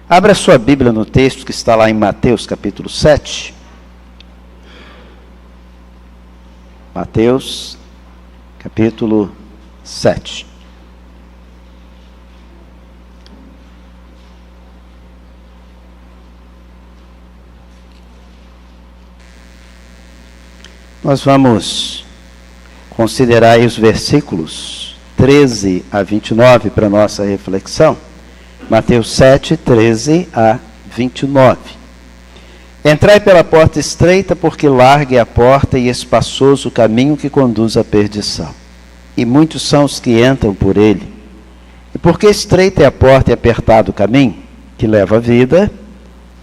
Abra sua Bíblia no texto que está lá em Mateus capítulo 7. Mateus capítulo 7. Nós vamos considerar aí os versículos 13 a 29 para nossa reflexão. Mateus 7, 13 a 29. Entrai pela porta estreita, porque larga é a porta e espaçoso o caminho que conduz à perdição. E muitos são os que entram por ele. E porque estreita é a porta e apertado o caminho que leva à vida,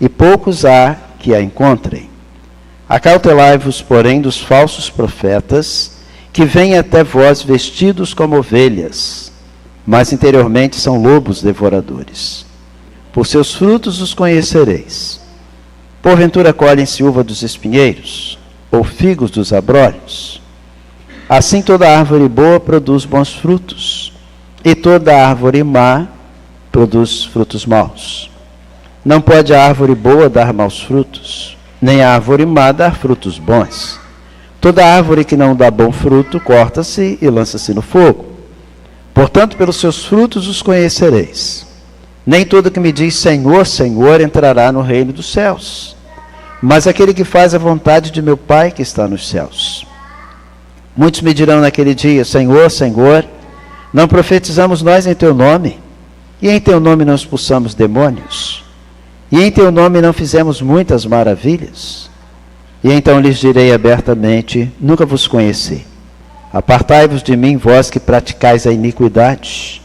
e poucos há que a encontrem. Acautelai-vos, porém, dos falsos profetas, que vêm até vós vestidos como ovelhas, mas interiormente são lobos devoradores. Por seus frutos os conhecereis. Porventura colhem-se uva dos espinheiros, ou figos dos abrolhos? Assim toda árvore boa produz bons frutos, e toda árvore má produz frutos maus. Não pode a árvore boa dar maus frutos, nem a árvore má dar frutos bons. Toda árvore que não dá bom fruto, corta-se e lança-se no fogo. Portanto, pelos seus frutos os conhecereis. Nem todo que me diz Senhor, Senhor, entrará no reino dos céus, mas aquele que faz a vontade de meu Pai que está nos céus. Muitos me dirão naquele dia, Senhor, Senhor, não profetizamos nós em teu nome? E em teu nome não expulsamos demônios? E em teu nome não fizemos muitas maravilhas? E então lhes direi abertamente, nunca vos conheci. Apartai-vos de mim, vós que praticais a iniquidade.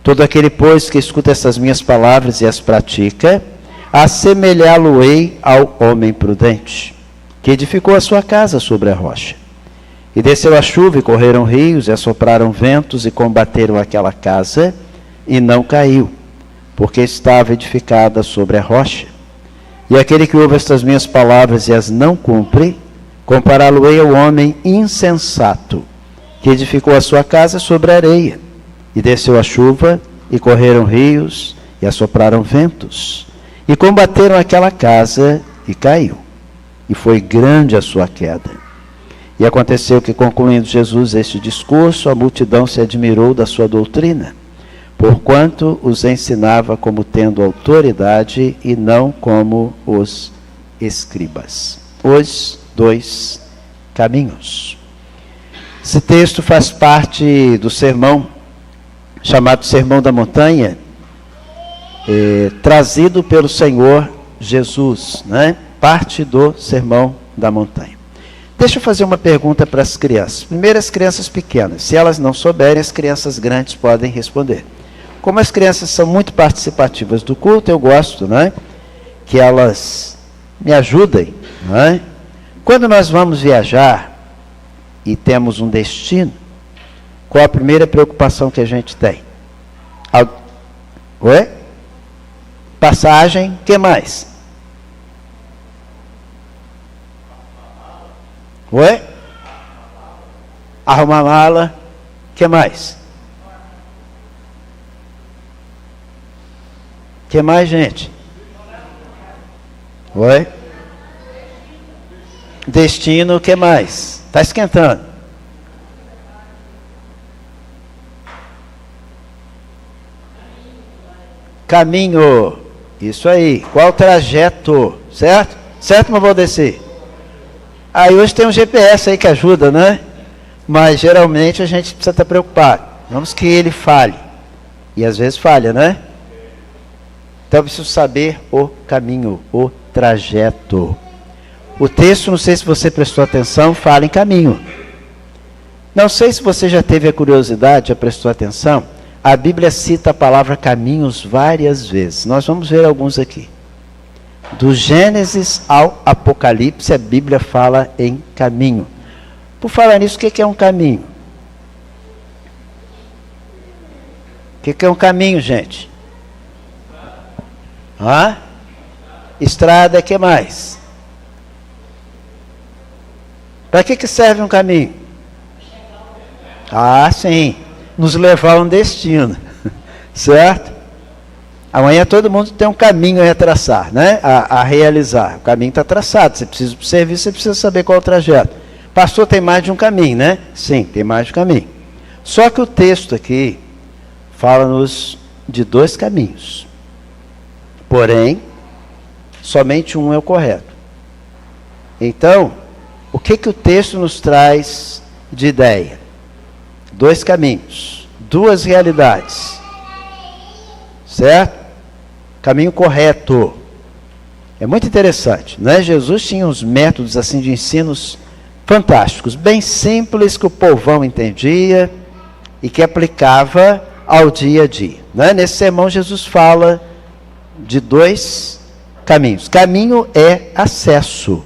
Todo aquele, pois, que escuta essas minhas palavras e as pratica, assemelhá-lo-ei ao homem prudente, que edificou a sua casa sobre a rocha. E desceu a chuva, e correram rios, e assopraram ventos, e combateram aquela casa, e não caiu, porque estava edificada sobre a rocha. E aquele que ouve estas minhas palavras e as não cumpre, compará-lo-ei ao homem insensato, que edificou a sua casa sobre a areia. E desceu a chuva, e correram rios, e assopraram ventos, e combateram aquela casa, e caiu. E foi grande a sua queda. E aconteceu que, concluindo Jesus este discurso, a multidão se admirou da sua doutrina, porquanto os ensinava como tendo autoridade e não como os escribas. Os dois caminhos. Esse texto faz parte do sermão, chamado Sermão da Montanha, trazido pelo Senhor Jesus, né? Parte do Sermão da Montanha. Deixa eu fazer uma pergunta para as crianças. Primeiro, as crianças pequenas. Se elas não souberem, as crianças grandes podem responder. Como as crianças são muito participativas do culto, eu gosto, né, que elas me ajudem. Né? Quando nós vamos viajar e temos um destino, qual a primeira preocupação que a gente tem? Oi? Passagem, o que mais? Oi? Arrumar mala, o que mais? O que mais, gente? Oi? Destino, o que mais? Está esquentando. Caminho. Isso aí. Qual o trajeto? Certo? Certo, mas vou descer. Aí hoje tem um GPS aí que ajuda, né? Mas geralmente a gente precisa estar preocupado. Vamos que ele falhe. E às vezes falha, né? Então eu preciso saber o caminho, o trajeto. O texto, não sei se você prestou atenção, fala em caminho. Não sei se você já teve a curiosidade, já prestou atenção. A Bíblia cita a palavra caminhos várias vezes. Nós vamos ver alguns aqui. Do Gênesis ao Apocalipse, a Bíblia fala em caminho. Por falar nisso, o que é um caminho? O que é um caminho, gente? Estrada, o que mais? Para que serve um caminho? Sim, nos levar a um destino, certo? Amanhã todo mundo tem um caminho a traçar, né? A realizar. O caminho está traçado. Você precisa ir para o serviço, você precisa saber qual é o trajeto. Pastor, tem mais de um caminho, né? Sim, tem mais de um caminho. Só que o texto aqui fala-nos de 2 caminhos. Porém, somente um é o correto. Então, o que o texto nos traz de ideia? 2 caminhos, 2 realidades. Certo? Caminho correto. É muito interessante, né? Jesus tinha uns métodos assim de ensinos fantásticos, bem simples, que o povão entendia e que aplicava ao dia a dia, né? Nesse sermão Jesus fala de 2 caminhos. Caminho é acesso,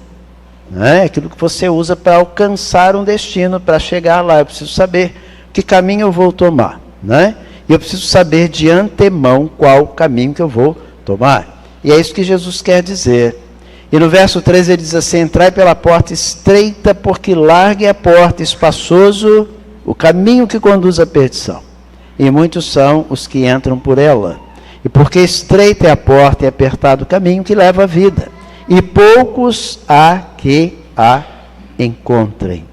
né? Aquilo que você usa para alcançar um destino, para chegar lá. Eu preciso saber que caminho eu vou tomar, né? E eu preciso saber de antemão qual caminho que eu vou tomar. E é isso que Jesus quer dizer. E no verso 13 ele diz assim: entrai pela porta estreita, porque larga é a porta, espaçoso o caminho que conduz à perdição. E muitos são os que entram por ela. E porque estreita é a porta e apertado o caminho que leva à vida. E poucos há que a encontrem.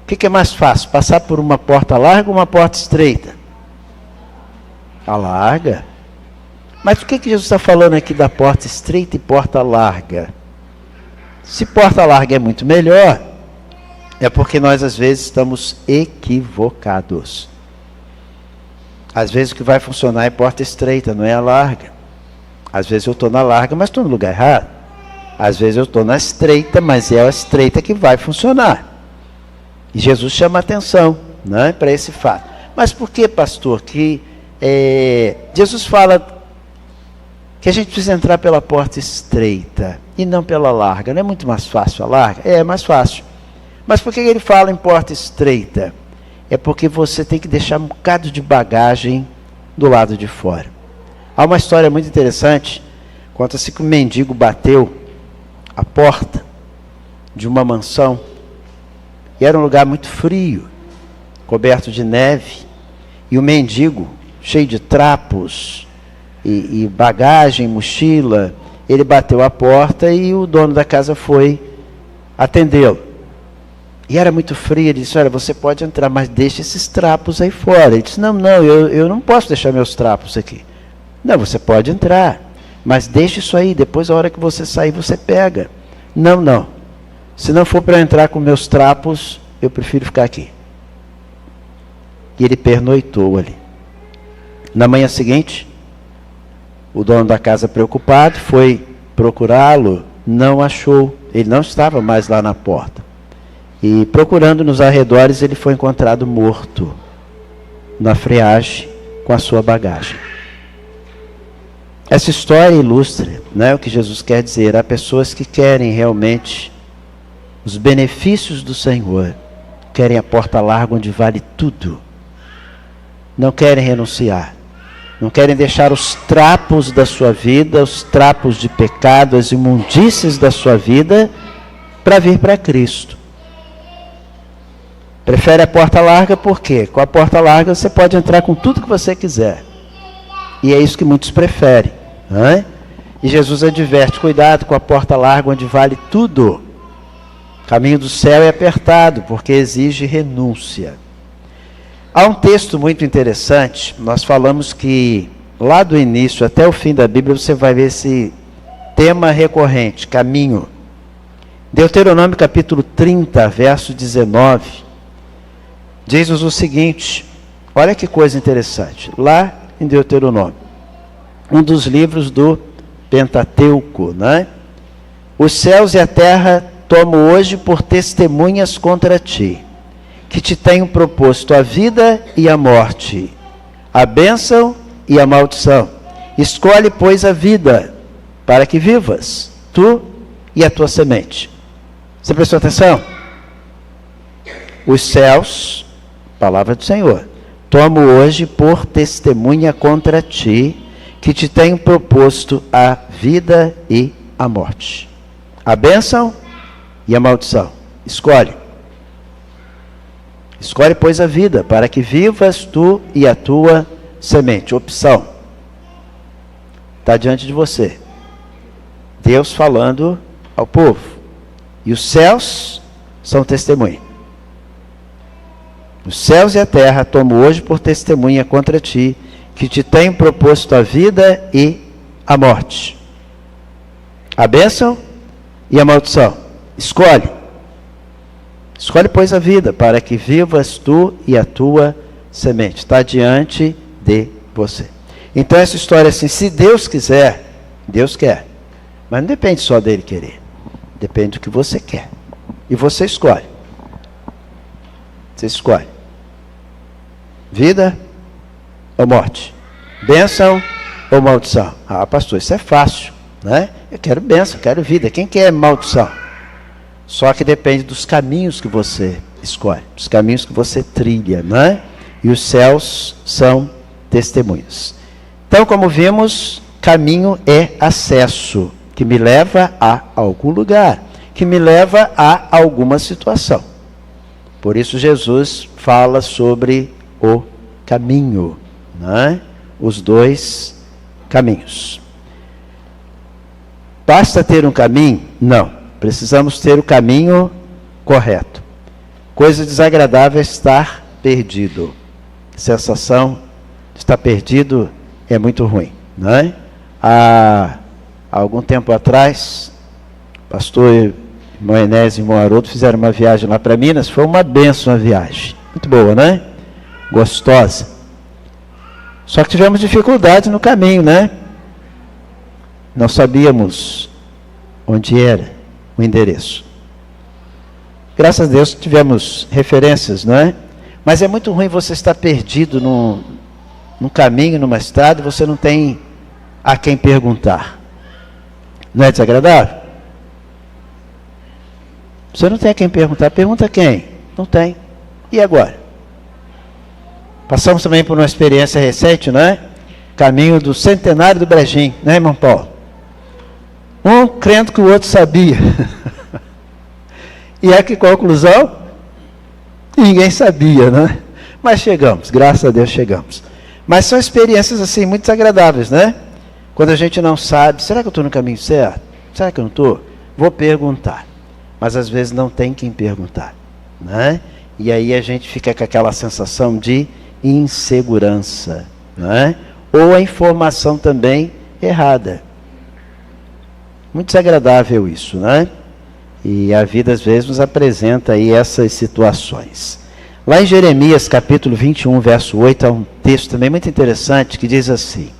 O que é mais fácil? Passar por uma porta larga ou uma porta estreita? A larga. Mas por que Jesus está falando aqui da porta estreita e porta larga? Se porta larga é muito melhor, é porque nós às vezes estamos equivocados. Às vezes o que vai funcionar é porta estreita, não é a larga. Às vezes eu estou na larga, mas estou no lugar errado. Às vezes eu estou na estreita, mas é a estreita que vai funcionar. E Jesus chama a atenção, né, para esse fato. Mas por que, pastor, que Jesus fala que a gente precisa entrar pela porta estreita e não pela larga? Não é muito mais fácil a larga? É mais fácil. Mas por que ele fala em porta estreita? É porque você tem que deixar um bocado de bagagem do lado de fora. Há uma história muito interessante, conta-se que um mendigo bateu a porta de uma mansão, e era um lugar muito frio, coberto de neve, e o mendigo, cheio de trapos e bagagem, mochila, ele bateu a porta e o dono da casa foi atendê-lo. E era muito frio. Ele disse: olha, você pode entrar, mas deixe esses trapos aí fora. Ele disse: não, eu não posso deixar meus trapos aqui. Não, você pode entrar, mas deixe isso aí, depois a hora que você sair você pega. Não, se não for para entrar com meus trapos, eu prefiro ficar aqui. E ele pernoitou ali. Na manhã seguinte, o dono da casa, preocupado, foi procurá-lo, não achou, ele não estava mais lá na porta. E procurando nos arredores, ele foi encontrado morto na friagem com a sua bagagem. Essa história ilustra, né, o que Jesus quer dizer. Há pessoas que querem realmente os benefícios do Senhor, querem a porta larga onde vale tudo, não querem renunciar, não querem deixar os trapos da sua vida, os trapos de pecado, as imundícies da sua vida, para vir para Cristo. Prefere a porta larga porque com a porta larga você pode entrar com tudo que você quiser. E é isso que muitos preferem, né? E Jesus adverte: cuidado com a porta larga onde vale tudo. O caminho do céu é apertado porque exige renúncia. Há um texto muito interessante. Nós falamos que lá do início até o fim da Bíblia você vai ver esse tema recorrente: caminho. Deuteronômio capítulo 30, verso 19. Diz-nos o seguinte, olha que coisa interessante, lá em Deuteronômio, um dos livros do Pentateuco, né? Os céus e a terra tomo hoje por testemunhas contra ti, que te tenho proposto a vida e a morte, a bênção e a maldição. Escolhe, pois, a vida, para que vivas, tu e a tua semente. Você prestou atenção? Os céus, palavra do Senhor, tomo hoje por testemunha contra ti, que te tenho proposto a vida e a morte, a bênção e a maldição. Escolhe. Escolhe, pois, a vida, para que vivas tu e a tua semente. Opção. está diante de você. Deus falando ao povo. E os céus são testemunha. Os céus e a terra tomo hoje por testemunha contra ti, que te tenho proposto a vida e a morte. A bênção e a maldição. Escolhe. Escolhe, pois, a vida, para que vivas tu e a tua semente. Está diante de você. Então, essa história assim, se Deus quiser, Deus quer. Mas não depende só dele querer. Depende do que você quer. E você escolhe. Você escolhe. Vida ou morte? Bênção ou maldição? Ah, pastor, isso é fácil, né? Eu quero bênção, quero vida. Quem quer maldição? Só que depende dos caminhos que você escolhe, dos caminhos que você trilha, né? E os céus são testemunhas. Então, como vimos, caminho é acesso, que me leva a algum lugar, que me leva a alguma situação. Por isso Jesus fala sobre o caminho, né? Os dois caminhos. Basta ter um caminho? Não. Precisamos ter o caminho correto. Coisa desagradável é estar perdido. A sensação de estar perdido é muito ruim, não é? Há algum tempo atrás, pastor irmão Enés e irmão Haroldo fizeram uma viagem lá para Minas. Foi uma bênção a viagem. Muito boa, né? Gostosa. Só que tivemos dificuldade no caminho, né? Não sabíamos onde era o endereço. Graças a Deus tivemos referências, não é? Mas é muito ruim você estar perdido num caminho, numa estrada, e você não tem a quem perguntar. Não é desagradável? Você não tem a quem perguntar. Pergunta a quem? Não tem. E agora? Passamos também por uma experiência recente, não é? Caminho do centenário do Brejinho, né, irmão Paulo? Um crendo que o outro sabia. E é que conclusão? Ninguém sabia, né? Mas chegamos, graças a Deus chegamos. Mas são experiências assim muito desagradáveis, né? Quando a gente não sabe, será que eu estou no caminho certo? Será que eu não estou? Vou perguntar. Mas às vezes não tem quem perguntar, né? E aí a gente fica com aquela sensação de insegurança, né? Ou a informação também errada. Muito desagradável isso, né? E a vida às vezes nos apresenta aí essas situações. Lá em Jeremias capítulo 21, verso 8, há um texto também muito interessante que diz assim: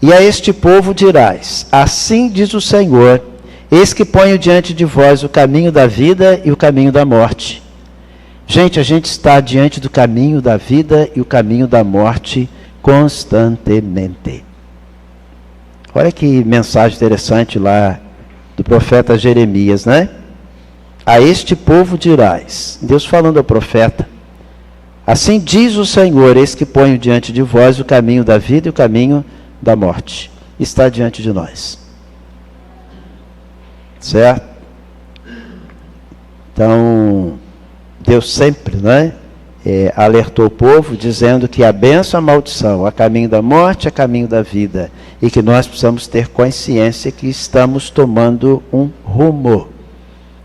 E a este povo dirás, assim diz o Senhor, eis que ponho diante de vós o caminho da vida e o caminho da morte. Gente, a gente está diante do caminho da vida e o caminho da morte constantemente. Olha que mensagem interessante lá do profeta Jeremias, né? A este povo dirás, Deus falando ao profeta, assim diz o Senhor, eis que ponho diante de vós o caminho da vida e o caminho da morte. Está diante de nós. Certo? Então, Deus sempre, né? Alertou o povo, dizendo que a bênção e a maldição, a caminho da morte, a caminho da vida, e que nós precisamos ter consciência que estamos tomando um rumo,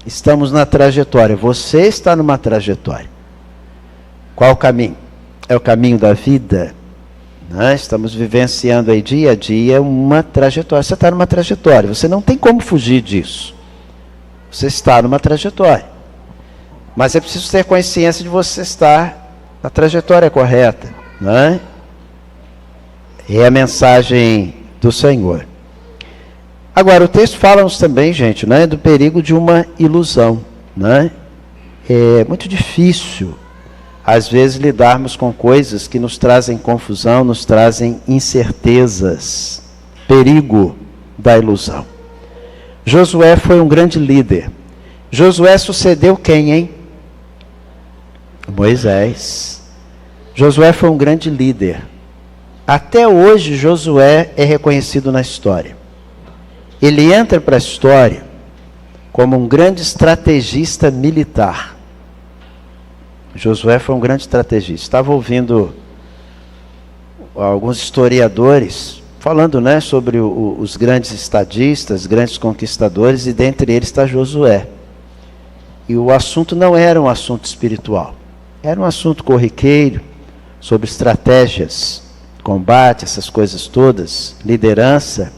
estamos na trajetória. Você está numa trajetória. Qual o caminho? É o caminho da vida, né? Estamos vivenciando aí dia a dia uma trajetória. Você está numa trajetória, você não tem como fugir disso. Você está numa trajetória. Mas é preciso ter consciência de você estar na trajetória correta, né? É a mensagem do Senhor. Agora, o texto fala-nos também, gente, né, do perigo de uma ilusão, né? É muito difícil, às vezes, lidarmos com coisas que nos trazem confusão, nos trazem incertezas, perigo da ilusão. Josué foi um grande líder. Josué sucedeu quem, hein? Moisés. Josué foi um grande líder. Até hoje Josué é reconhecido na história. Ele entra para a história como um grande estrategista militar. Josué foi um grande estrategista. Estava ouvindo alguns historiadores falando, né, sobre os grandes estadistas, grandes conquistadores, e dentre eles está Josué. E o assunto não era um assunto espiritual, era um assunto corriqueiro, sobre estratégias, combate, essas coisas todas, liderança.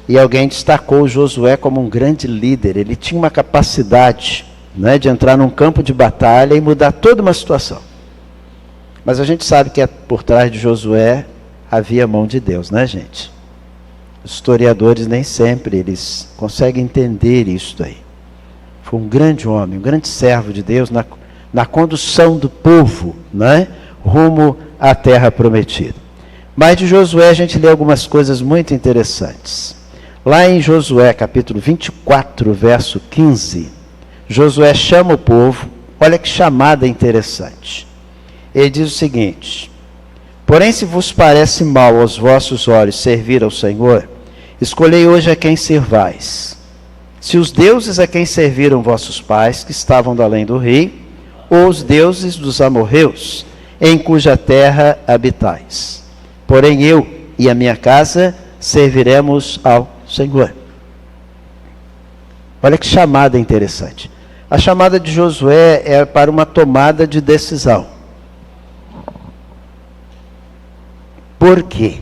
E alguém destacou Josué como um grande líder. Ele tinha uma capacidade, né, de entrar num campo de batalha e mudar toda uma situação. Mas a gente sabe que por trás de Josué havia a mão de Deus, né, gente? Os historiadores nem sempre eles conseguem entender isso aí. Foi um grande homem, um grande servo de Deus na condução do povo, né, rumo à terra prometida. Mas de Josué a gente lê algumas coisas muito interessantes. Lá em Josué capítulo 24, verso 15, Josué chama o povo, olha que chamada interessante. Ele diz o seguinte: porém, se vos parece mal aos vossos olhos servir ao Senhor, escolhei hoje a quem servais. Se os deuses a quem serviram vossos pais, que estavam do além do rio, ou os deuses dos amorreus, em cuja terra habitais. Porém, eu e a minha casa serviremos ao Senhor. Olha que chamada interessante. A chamada de Josué é para uma tomada de decisão. Por quê?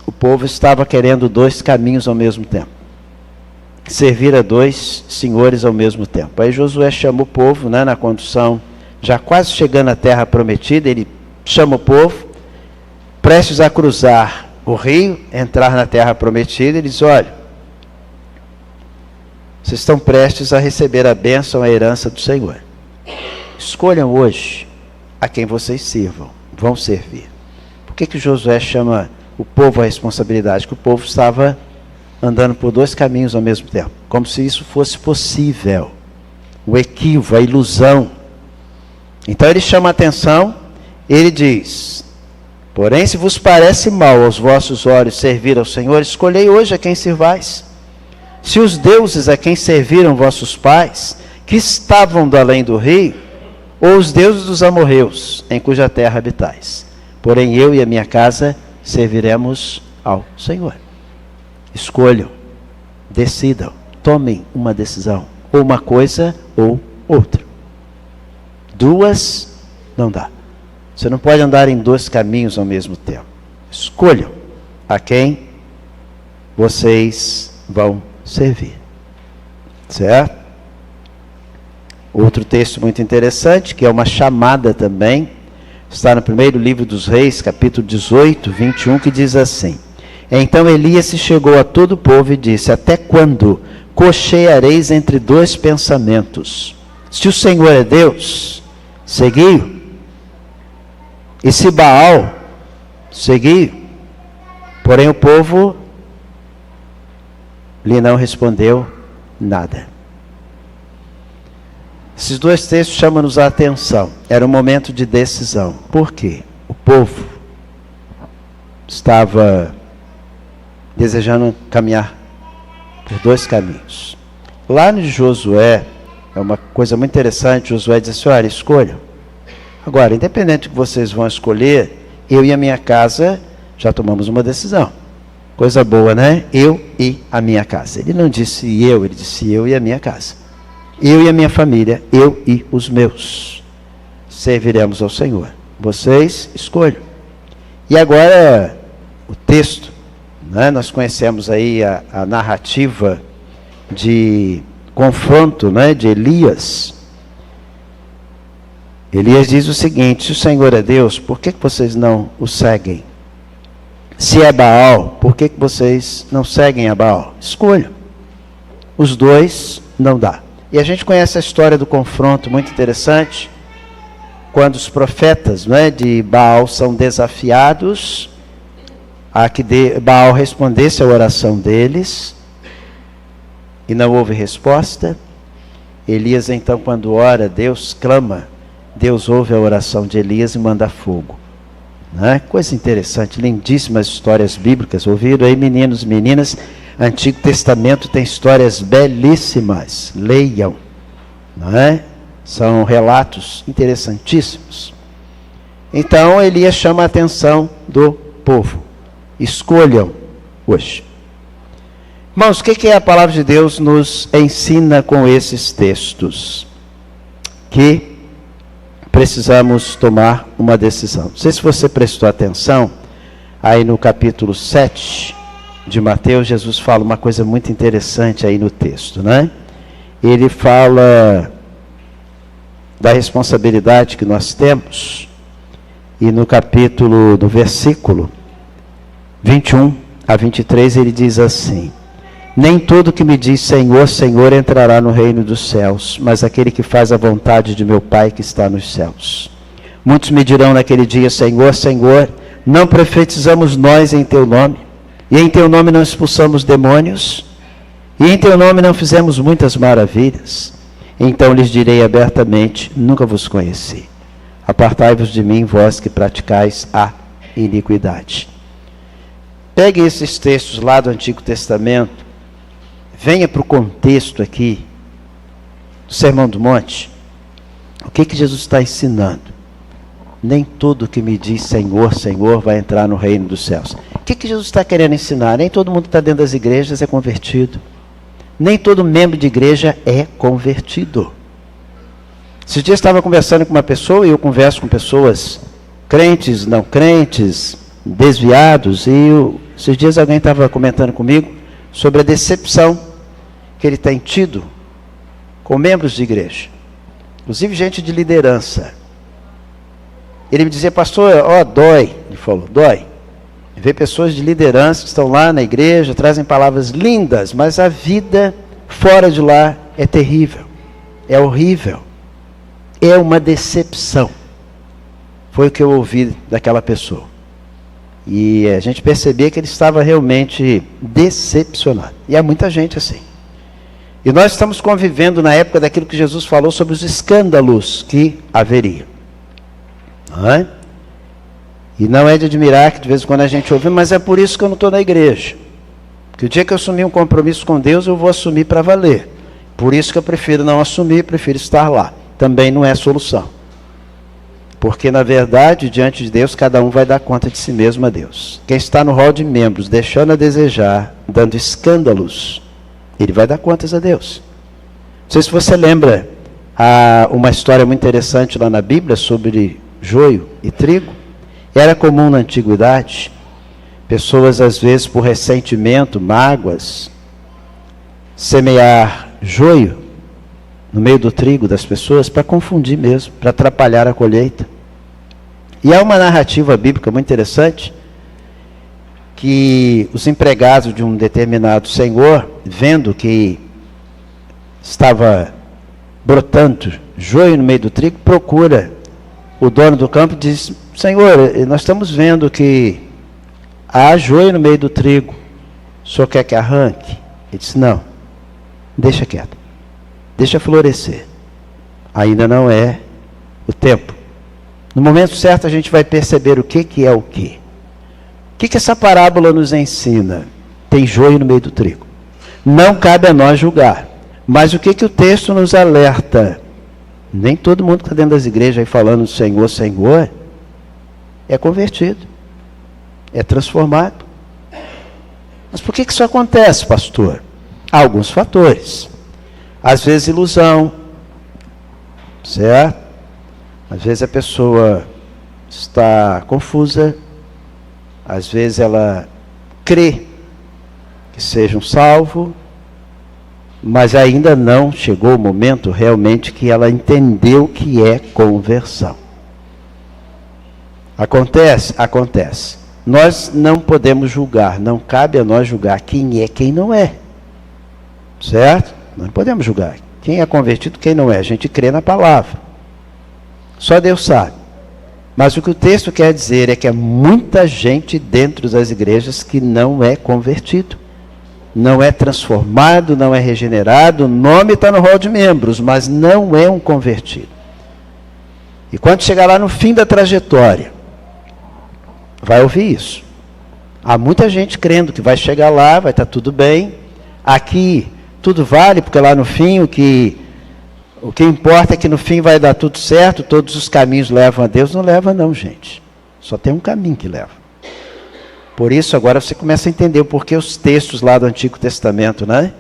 O povo estava querendo dois caminhos ao mesmo tempo. Servir a dois senhores ao mesmo tempo. Aí Josué chama o povo, né, na condução, já quase chegando à terra prometida, ele chama o povo, prestes a cruzar o rio, entrar na terra prometida, ele diz: olha, vocês estão prestes a receber a bênção, a herança do Senhor. Escolham hoje a quem vocês sirvam, vão servir. Por que Josué chama o povo à responsabilidade? Que o povo estava andando por dois caminhos ao mesmo tempo, como se isso fosse possível. O equívoco, a ilusão. Então ele chama a atenção, ele diz: porém, se vos parece mal aos vossos olhos servir ao Senhor, escolhei hoje a quem servais. Se os deuses a quem serviram vossos pais, que estavam do além do rio, ou os deuses dos amorreus, em cuja terra habitais. Porém, eu e a minha casa serviremos ao Senhor. Escolham, decidam, tomem uma decisão, ou uma coisa ou outra. Duas não dá. Você não pode andar em dois caminhos ao mesmo tempo. Escolham a quem vocês vão servir. Certo? Outro texto muito interessante, que é uma chamada também, está no primeiro livro dos Reis, capítulo 18, 21, que diz assim: então Elias se chegou a todo o povo e disse: até quando cocheareis entre dois pensamentos? Se o Senhor é Deus, segui-o. E se Baal, segui-o. Porém o povo lhe não respondeu nada. Esses dois textos chamam-nos a atenção. Era um momento de decisão. Por quê? O povo estava desejando caminhar por dois caminhos. Lá no Josué, é uma coisa muito interessante, Josué diz assim: olha, escolham. Agora, independente do que vocês vão escolher, eu e a minha casa já tomamos uma decisão. Coisa boa, né? Eu e a minha casa. Ele não disse eu, ele disse eu e a minha casa. Eu e a minha família, eu e os meus. Serviremos ao Senhor. Vocês escolham. E agora, o texto, né? Nós conhecemos aí a narrativa de confronto, né, de Elias. Elias diz o seguinte: se o Senhor é Deus, por que vocês não o seguem? Se é Baal, por que vocês não seguem a Baal? Escolham. Os dois não dá. E a gente conhece a história do confronto, muito interessante, quando os profetas, né, de Baal são desafiados a que Baal respondesse à oração deles, e não houve resposta. Elias, então, quando ora, Deus clama, Deus ouve a oração de Elias e manda fogo. Né? Coisa interessante, lindíssimas histórias bíblicas. Ouviram aí, meninos e meninas? Antigo Testamento tem histórias belíssimas. Leiam. Não é? São relatos interessantíssimos. Então, Elias chama a atenção do povo. Escolham hoje. Irmãos, o que a palavra de Deus nos ensina com esses textos? Que precisamos tomar uma decisão. Não sei se você prestou atenção, aí no capítulo 7 de Mateus, Jesus fala uma coisa muito interessante aí no texto, né? Ele fala da responsabilidade que nós temos, e no capítulo, do versículo 21 a 23, ele diz assim: nem todo que me diz Senhor, Senhor entrará no reino dos céus, mas aquele que faz a vontade de meu Pai que está nos céus. Muitos me dirão naquele dia, Senhor, Senhor, não profetizamos nós em teu nome, e em teu nome não expulsamos demônios, e em teu nome não fizemos muitas maravilhas. Então lhes direi abertamente, nunca vos conheci. Apartai-vos de mim, vós que praticais a iniquidade. Pegue esses textos lá do Antigo Testamento, venha para o contexto aqui do Sermão do Monte. O que Jesus está ensinando? Nem todo que me diz Senhor, Senhor vai entrar no reino dos céus. O que Jesus está querendo ensinar? Nem todo mundo que está dentro das igrejas é convertido. Nem todo membro de igreja é convertido. Esses dias eu estava conversando com uma pessoa, e eu converso com pessoas crentes, não crentes, desviados, e esses dias alguém estava comentando comigo sobre a decepção que ele tem tido com membros de igreja, inclusive gente de liderança. Ele me dizia, pastor, dói, ele falou, dói. Ver pessoas de liderança que estão lá na igreja, trazem palavras lindas, mas a vida fora de lá é terrível, é horrível, é uma decepção. Foi o que eu ouvi daquela pessoa. E a gente percebia que ele estava realmente decepcionado. E há muita gente assim. E nós estamos convivendo na época daquilo que Jesus falou sobre os escândalos que haveriam. Não é? E não é de admirar que de vez em quando a gente ouve, mas é por isso que eu não estou na igreja. Porque o dia que eu assumir um compromisso com Deus, eu vou assumir para valer. Por isso que eu prefiro não assumir, prefiro estar lá. Também não é solução. Porque, na verdade, diante de Deus, cada um vai dar conta de si mesmo a Deus. Quem está no rol de membros, deixando a desejar, dando escândalos, ele vai dar contas a Deus. Não sei se você lembra uma história muito interessante lá na Bíblia sobre joio e trigo. Era comum na antiguidade, pessoas às vezes por ressentimento, mágoas, semear joio no meio do trigo das pessoas para confundir mesmo, para atrapalhar a colheita. E há uma narrativa bíblica muito interessante, que os empregados de um determinado senhor, vendo que estava brotando joio no meio do trigo, procura o dono do campo e diz, Senhor, nós estamos vendo que há joio no meio do trigo, o senhor quer que arranque? Ele disse, não, deixa quieto, deixa florescer, ainda não é o tempo. No momento certo a gente vai perceber o que é o quê. O que essa parábola nos ensina? Tem joio no meio do trigo. Não cabe a nós julgar, mas o que o texto nos alerta? Nem todo mundo que está dentro das igrejas aí falando Senhor, Senhor, é convertido, é transformado. Mas por que isso acontece, pastor? Há alguns fatores. Às vezes ilusão, certo? Às vezes a pessoa está confusa, às vezes ela crê que seja um salvo, mas ainda não chegou o momento realmente que ela entendeu o que é conversão. Acontece? Acontece. Nós não podemos julgar, não cabe a nós julgar quem é, quem não é. Certo? Não podemos julgar quem é convertido, quem não é. A gente crê na palavra. Só Deus sabe. Mas o que o texto quer dizer é que há muita gente dentro das igrejas que não é convertido. Não é transformado, não é regenerado, o nome está no rol de membros, mas não é um convertido. E quando chegar lá no fim da trajetória, vai ouvir isso. Há muita gente crendo que vai chegar lá, vai estar tudo bem. Aqui tudo vale, porque lá no fim o que importa é que no fim vai dar tudo certo, todos os caminhos levam a Deus. Não leva não, gente. Só tem um caminho que leva. Por isso, agora você começa a entender o porquê os textos lá do Antigo Testamento, né?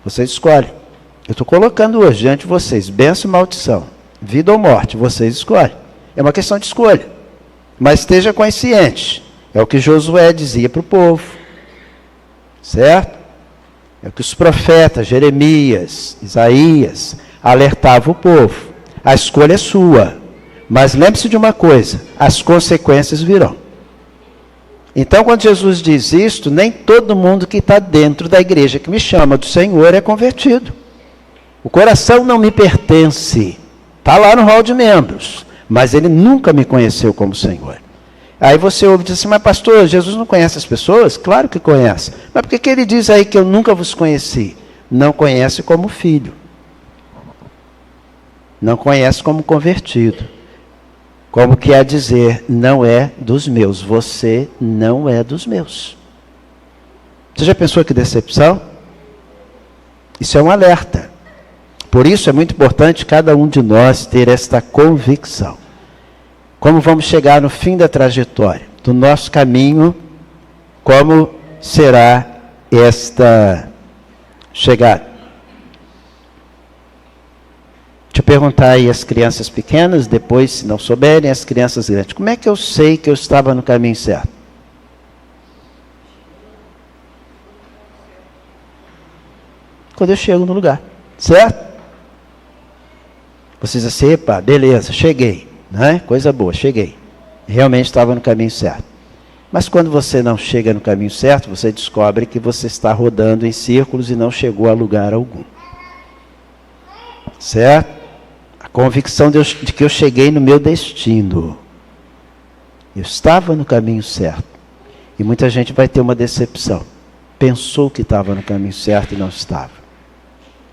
Vocês escolhem. Eu estou colocando hoje diante de vocês, bênção e maldição, vida ou morte, vocês escolhem. É uma questão de escolha. Mas esteja consciente. É o que Josué dizia para o povo. Certo? É o que os profetas, Jeremias, Isaías, alertavam o povo. A escolha é sua. Mas lembre-se de uma coisa, as consequências virão. Então, quando Jesus diz isto, nem todo mundo que está dentro da igreja que me chama do Senhor é convertido. O coração não me pertence. Está lá no hall de membros. Mas ele nunca me conheceu como Senhor. Aí você ouve e diz assim, mas pastor, Jesus não conhece as pessoas? Claro que conhece. Mas por que ele diz aí que eu nunca vos conheci? Não conhece como filho. Não conhece como convertido. Como quer dizer, não é dos meus. Você não é dos meus. Você já pensou que decepção? Isso é um alerta. Por isso é muito importante cada um de nós ter esta convicção. Como vamos chegar no fim da trajetória, do nosso caminho, como será esta chegada? Deixa eu perguntar aí às crianças pequenas, depois, se não souberem, as crianças grandes. Como é que eu sei que eu estava no caminho certo? Quando eu chego no lugar, certo? Vocês assim, epa, beleza, cheguei, né? Coisa boa, cheguei. Realmente estava no caminho certo. Mas quando você não chega no caminho certo, você descobre que você está rodando em círculos e não chegou a lugar algum. Certo? A convicção de que eu cheguei no meu destino. Eu estava no caminho certo. E muita gente vai ter uma decepção. Pensou que estava no caminho certo e não estava.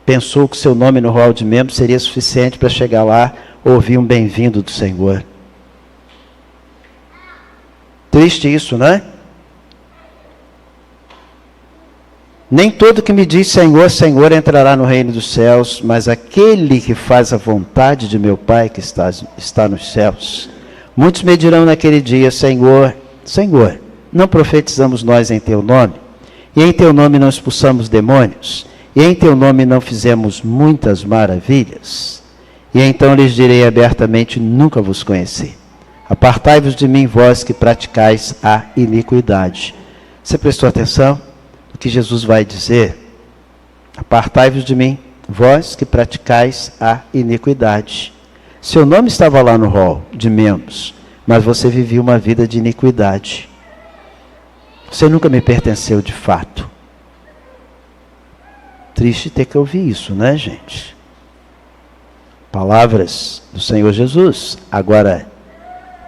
Pensou que seu nome no hall de membros seria suficiente para chegar lá, ouvir um bem-vindo do Senhor. Triste isso, né? Nem todo que me diz Senhor, Senhor entrará no reino dos céus, mas aquele que faz a vontade de meu Pai que está nos céus. Muitos me dirão naquele dia, Senhor, Senhor, não profetizamos nós em teu nome? E em teu nome não expulsamos demônios? E em teu nome não fizemos muitas maravilhas? E então lhes direi abertamente, nunca vos conheci. Apartai-vos de mim, vós que praticais a iniquidade. Você prestou atenção no que Jesus vai dizer? Apartai-vos de mim, vós que praticais a iniquidade. Seu nome estava lá no rol de membros, mas você vivia uma vida de iniquidade. Você nunca me pertenceu de fato. Triste ter que ouvir isso, né, gente? Palavras do Senhor Jesus. Agora,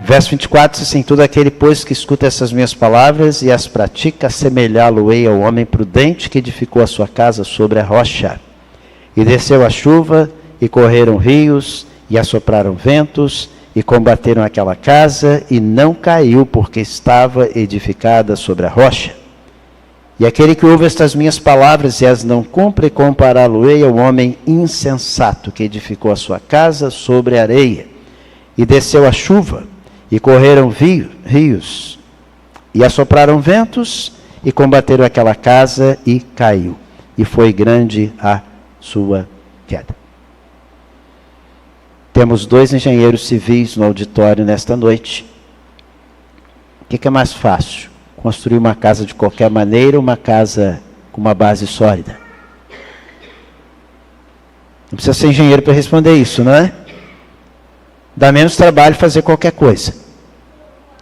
verso 24, diz assim, todo aquele, pois, que escuta essas minhas palavras e as pratica, assemelhá-lo-ei ao homem prudente que edificou a sua casa sobre a rocha. E desceu a chuva, e correram rios, e assopraram ventos, e combateram aquela casa, e não caiu, porque estava edificada sobre a rocha. E aquele que ouve estas minhas palavras e as não cumpre, compará-lo-ei ao homem insensato que edificou a sua casa sobre a areia. E desceu a chuva, e correram rios, e assopraram ventos, e combateram aquela casa, e caiu. E foi grande a sua queda. Temos 2 engenheiros civis no auditório nesta noite. O que é mais fácil? Construir uma casa de qualquer maneira ou uma casa com uma base sólida? Não precisa ser engenheiro para responder isso, não é? Dá menos trabalho fazer qualquer coisa.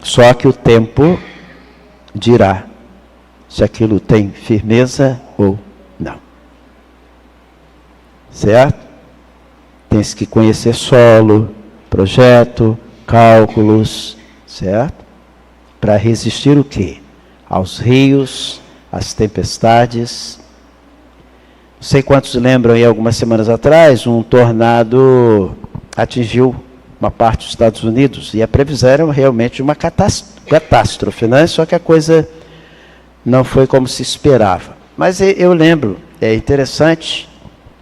Só que o tempo dirá se aquilo tem firmeza ou não. Certo? Tem-se que conhecer solo, projeto, cálculos, certo? Para resistir o quê? Aos rios, às tempestades. Não sei quantos lembram aí, algumas semanas atrás, um tornado atingiu uma parte dos Estados Unidos e a previsão era realmente uma catástrofe, né? Só que a coisa não foi como se esperava. Mas eu lembro, é interessante,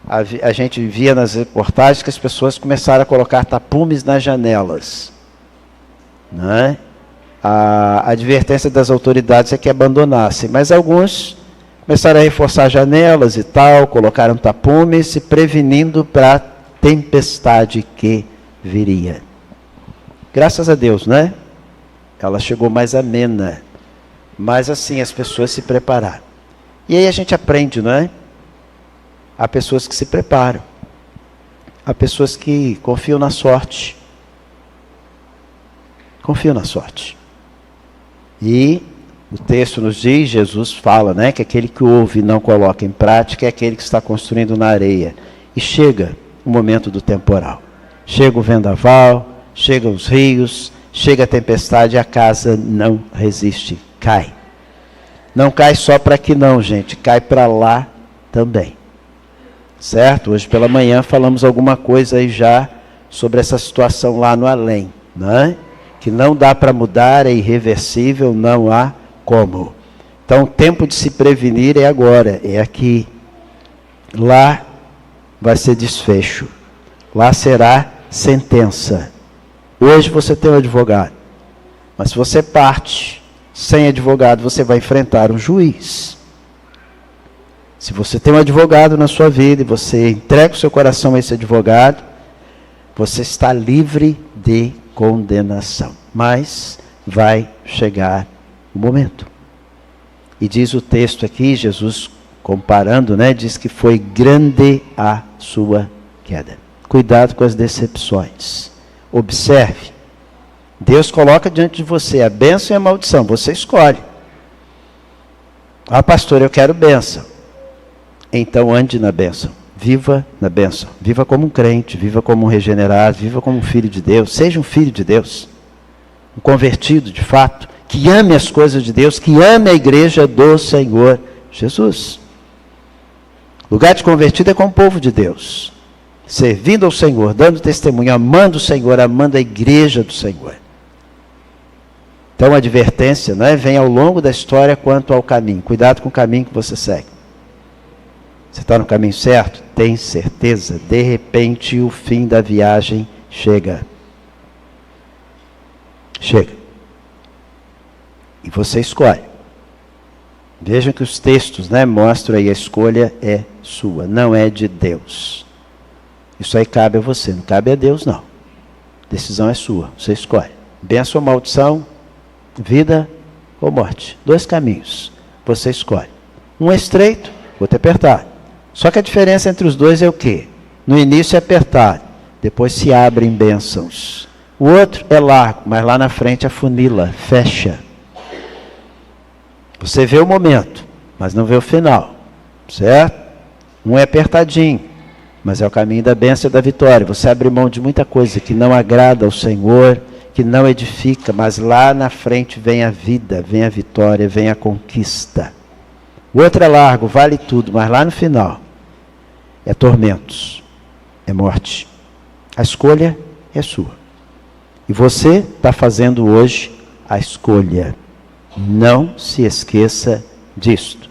a gente via nas reportagens que as pessoas começaram a colocar tapumes nas janelas, né? a advertência das autoridades é que abandonassem, mas alguns começaram a reforçar janelas e tal, colocaram tapumes, se prevenindo para a tempestade que viria. Graças a Deus, né? Ela chegou mais amena, mas assim as pessoas se prepararam. E aí a gente aprende, não é? Há pessoas que se preparam, há pessoas que confiam na sorte. Confiam na sorte. E o texto nos diz, Jesus fala, né, que aquele que ouve e não coloca em prática é aquele que está construindo na areia. E chega o momento do temporal. Chega o vendaval, chegam os rios, chega a tempestade e a casa não resiste, cai. Não cai só para aqui não, gente, cai para lá também. Certo? Hoje pela manhã falamos alguma coisa aí já sobre essa situação lá no além, né? Que não dá para mudar, é irreversível, não há como. Então o tempo de se prevenir é agora, é aqui. Lá vai ser desfecho, lá será sentença. Hoje você tem um advogado, mas se você parte sem advogado, você vai enfrentar um juiz. Se você tem um advogado na sua vida e você entrega o seu coração a esse advogado, você está livre de condenação. Mas vai chegar o momento. E diz o texto aqui, Jesus comparando, né, diz que foi grande a sua queda. Cuidado com as decepções. Observe. Deus coloca diante de você a bênção e a maldição. Você escolhe. Ah, pastor, eu quero bênção. Então ande na bênção. Viva na bênção. Viva como um crente, viva como um regenerado, viva como um filho de Deus. Seja um filho de Deus. Um convertido de fato, que ame as coisas de Deus, que ame a igreja do Senhor Jesus. Lugar de convertido é com o povo de Deus. Servindo ao Senhor, dando testemunho, amando o Senhor, amando a igreja do Senhor. Então a advertência, né, vem ao longo da história quanto ao caminho. Cuidado com o caminho que você segue. Você está no caminho certo? Tem certeza. De repente o fim da viagem chega. Chega. E você escolhe. Vejam que os textos, né, mostram aí a escolha é sua, não é de Deus. Isso aí cabe a você, não cabe a Deus não. A decisão é sua, você escolhe. Bênção ou maldição, vida ou morte. 2 caminhos, você escolhe. Um é estreito, outro é apertado. Só que a diferença entre os dois é o quê? No início é apertado, depois se abrem bênçãos. O outro é largo, mas lá na frente afunila, fecha. Você vê o momento, mas não vê o final, certo? Um é apertadinho, mas é o caminho da bênção e da vitória. Você abre mão de muita coisa que não agrada ao Senhor, que não edifica, mas lá na frente vem a vida, vem a vitória, vem a conquista. O outro é largo, vale tudo, mas lá no final é tormentos, é morte. A escolha é sua. E você está fazendo hoje a escolha. Não se esqueça disto.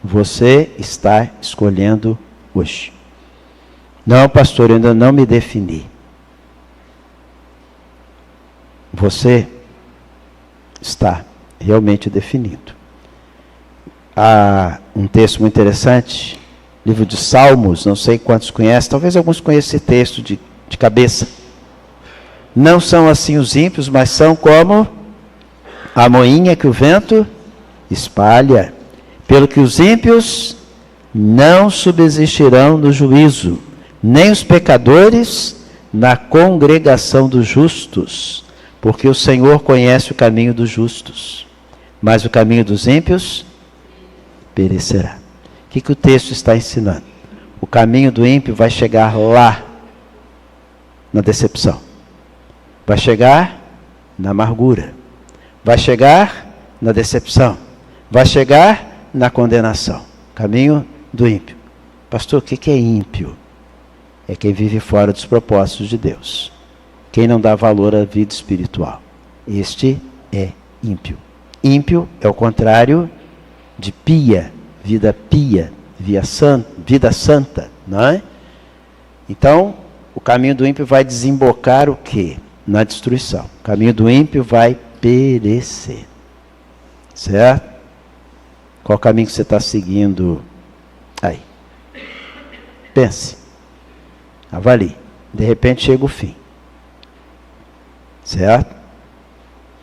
Você está escolhendo hoje. Não, pastor, eu ainda não me defini. Você está realmente definido. Há um texto muito interessante, livro de Salmos, não sei quantos conhecem, talvez alguns conheçam esse texto de cabeça. Não são assim os ímpios, mas são como a moinha que o vento espalha. Pelo que os ímpios não subsistirão no juízo, nem os pecadores na congregação dos justos, porque o Senhor conhece o caminho dos justos, mas o caminho dos ímpios perecerá. O que o texto está ensinando? O caminho do ímpio vai chegar lá, na decepção. Vai chegar na amargura. Vai chegar na decepção. Vai chegar na condenação. Caminho do ímpio. Pastor, o que é ímpio? É quem vive fora dos propósitos de Deus. Quem não dá valor à vida espiritual. Este é ímpio. Ímpio é o contrário de pia, vida pia, vida santa, não é? Então, o caminho do ímpio vai desembocar o quê? Na destruição. O caminho do ímpio vai perecer. Certo? Qual caminho que você está seguindo aí? Pense. Avalie. De repente chega o fim. Certo?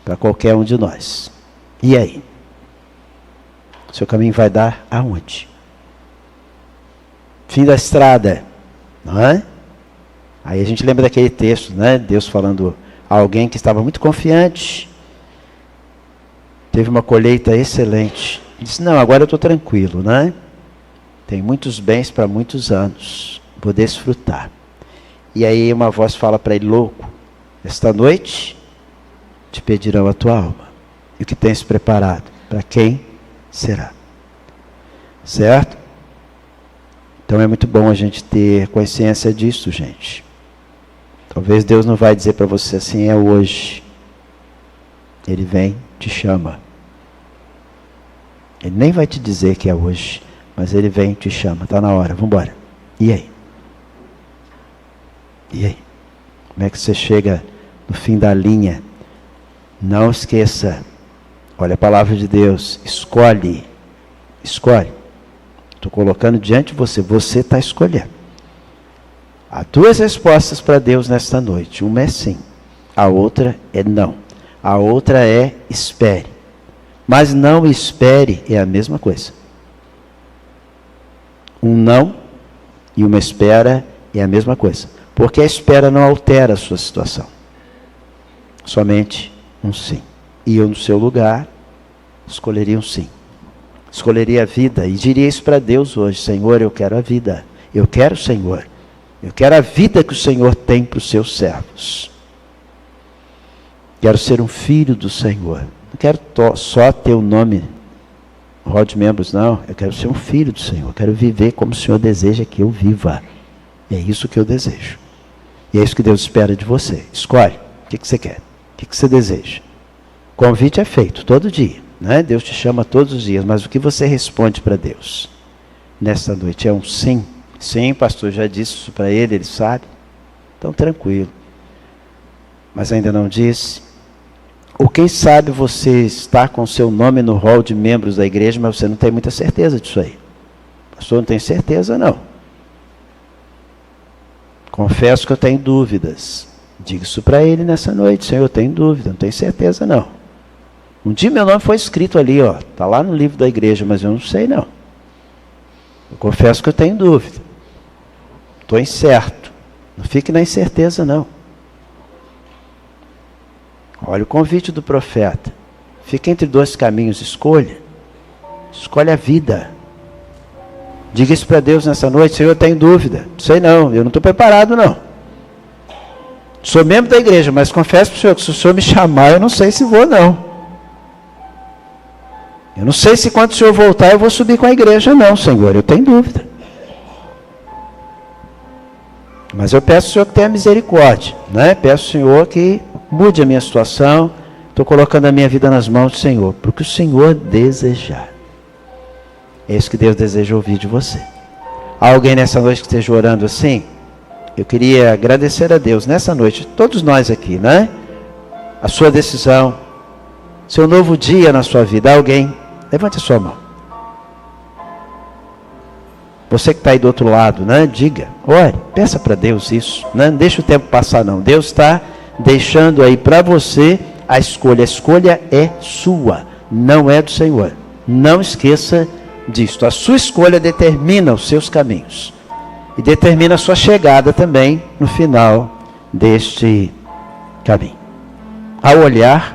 Para qualquer um de nós. E aí? O seu caminho vai dar aonde? Fim da estrada. Não é? Aí a gente lembra daquele texto, né? Deus falando a alguém que estava muito confiante. Teve uma colheita excelente. Disse, não, agora eu estou tranquilo, né? Tem muitos bens para muitos anos. Vou desfrutar. E aí uma voz fala para ele, louco, esta noite te pedirão a tua alma. E o que tens preparado? Para quem será? Certo? Então é muito bom a gente ter consciência disso, gente. Talvez Deus não vai dizer para você assim, é hoje. Ele vem, te chama. Ele nem vai te dizer que é hoje, mas ele vem, te chama. Está na hora, vamos embora. E aí? E aí? Como é que você chega no fim da linha? Não esqueça. Olha a palavra de Deus. Escolhe. Escolhe. Estou colocando diante de você. Você está escolhendo. Há duas respostas para Deus nesta noite. Uma é sim. A outra é não. A outra é espere. Mas não espere é a mesma coisa. Um não e uma espera é a mesma coisa. Porque a espera não altera a sua situação. Somente um sim. E eu no seu lugar escolheria um sim. Escolheria a vida e diria isso para Deus hoje. Senhor, eu quero a vida. Eu quero, Senhor. Eu quero a vida que o Senhor tem para os seus servos. Quero ser um filho do Senhor. Não quero só ter o nome, rol de membros, não. Eu quero ser um filho do Senhor. Eu quero viver como o Senhor deseja que eu viva. E é isso que eu desejo. E é isso que Deus espera de você. Escolhe. O que você quer? O que você deseja? O convite é feito todo dia. Né? Deus te chama todos os dias. Mas o que você responde para Deus? Nesta noite é um sim. Sim, pastor, já disse isso para ele sabe. Então tranquilo. Mas ainda não disse. Ou quem sabe você está com o seu nome no rol de membros da igreja, mas você não tem muita certeza disso aí. Pastor, não tem certeza não. Confesso que eu tenho dúvidas. Diga isso para ele nessa noite. Senhor, eu tenho dúvida, não tenho certeza não. Um dia meu nome foi escrito ali, ó. Está lá no livro da igreja, mas eu não sei não. Eu confesso que eu tenho dúvida. Estou incerto. Não fique na incerteza não. Olha o convite do profeta. Fica entre dois caminhos, escolha. Escolhe a vida. Diga isso para Deus nessa noite. Senhor, eu tenho dúvida. Não sei não, eu não estou preparado não. Sou membro da igreja, mas confesso para o Senhor que se o Senhor me chamar, eu não sei se vou não. Eu não sei se quando o Senhor voltar, eu vou subir com a igreja não, Senhor. Eu tenho dúvida. Mas eu peço ao Senhor que tenha misericórdia. Né? Peço ao Senhor que mude a minha situação. Estou colocando a minha vida nas mãos do Senhor. Porque o Senhor desejar. É isso que Deus deseja ouvir de você. Há alguém nessa noite que esteja orando assim? Eu queria agradecer a Deus nessa noite. Todos nós aqui, né? A sua decisão. Seu novo dia na sua vida. Há alguém? Levante a sua mão. Você que está aí do outro lado, né? Diga, ore, peça para Deus isso, né? Não deixa o tempo passar não. Deus está deixando aí para você a escolha. A escolha é sua, não é do Senhor. Não esqueça disto. A sua escolha determina os seus caminhos. E determina a sua chegada também no final deste caminho. Ao olhar